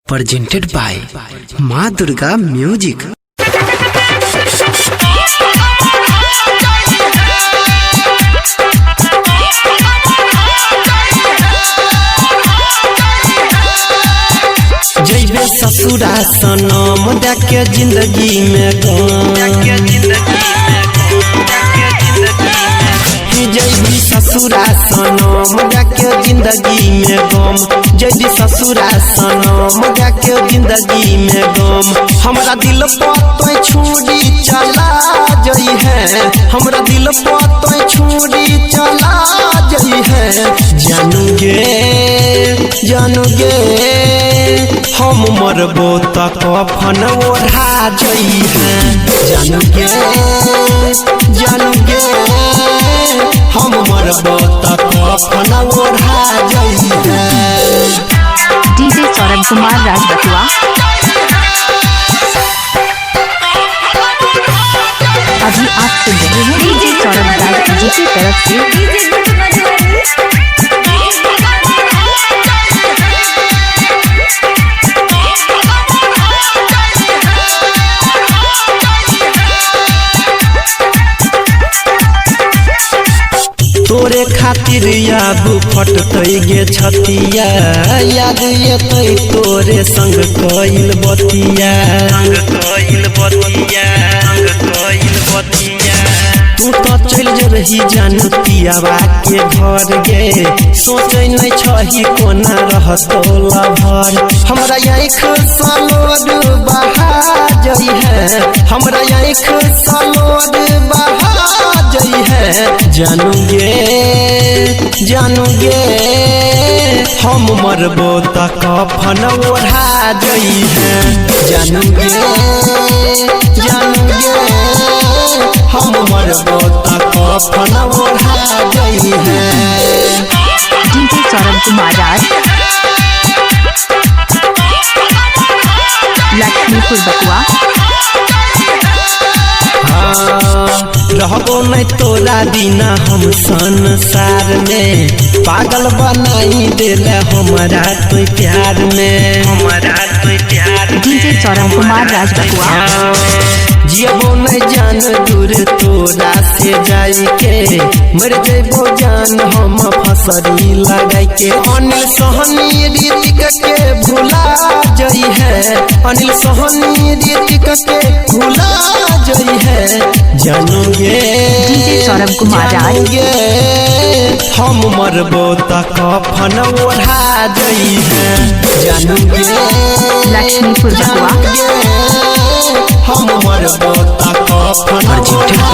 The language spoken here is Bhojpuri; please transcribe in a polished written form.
presented by माँ दुर्गा म्यूजिक। जैबे ससुरा सनम देखे जिंदगी में जैबी ससुरा सनम जाके जिंदगी में गम, जैबी ससुरा सनम जाके जिंदगी में गम। हमरा दिल पर तो छुरी चला जई है, हमरा दिल पर तो छुरी चला जई है। जानूगे हम मरबो त कफन ओढ़ा जई है। जानूगे हम मरबो त कफन ओढ़ा जई है। डीजे सौरभ कुमार राजबतुआ। अभी आप सुन रहे हैं डीजे सौरभ राज जी की तरफ से। तोरे खातिर याद फटतई गे छतिया, याद येतई तोरे संग कइल बतिया। तू तो चल रही जानू पियावा के घर गे, सोचे नहीं छही कोना रहतो लभर। हमरा आँख सलोर बहा जई है, हमरा आँख सलोर बहा जई है। जानूगे हम मरबो त कफन ओढ़ा जई है। जानूगे हम मरबो त कफन ओढ़ा जई है। डीजे सौरभ कुमार राज, लक्ष्मीपुर बकुआ। रहबो नहीं तोरा बिना हम संसार में, पागल बनाई देला हमारा तो प्यार में। डीजे सौरभ कुमार राजबतुआ। जियबो नहीं जान दूर तोरा से जाई के, मर जेबो जान हम फसरी लगाई के। अनिल सोहनी रीतिक के भुला जई है, अनिल सोहनी रीतिक के भुला जई है। जानूगे डीजे सौरभ कुमार राज। हम मरबो त कफन ओढ़ा जई है। जानूगे लक्ष्मीपुर बकुआ। हम मरबो त कफन ओढ़ा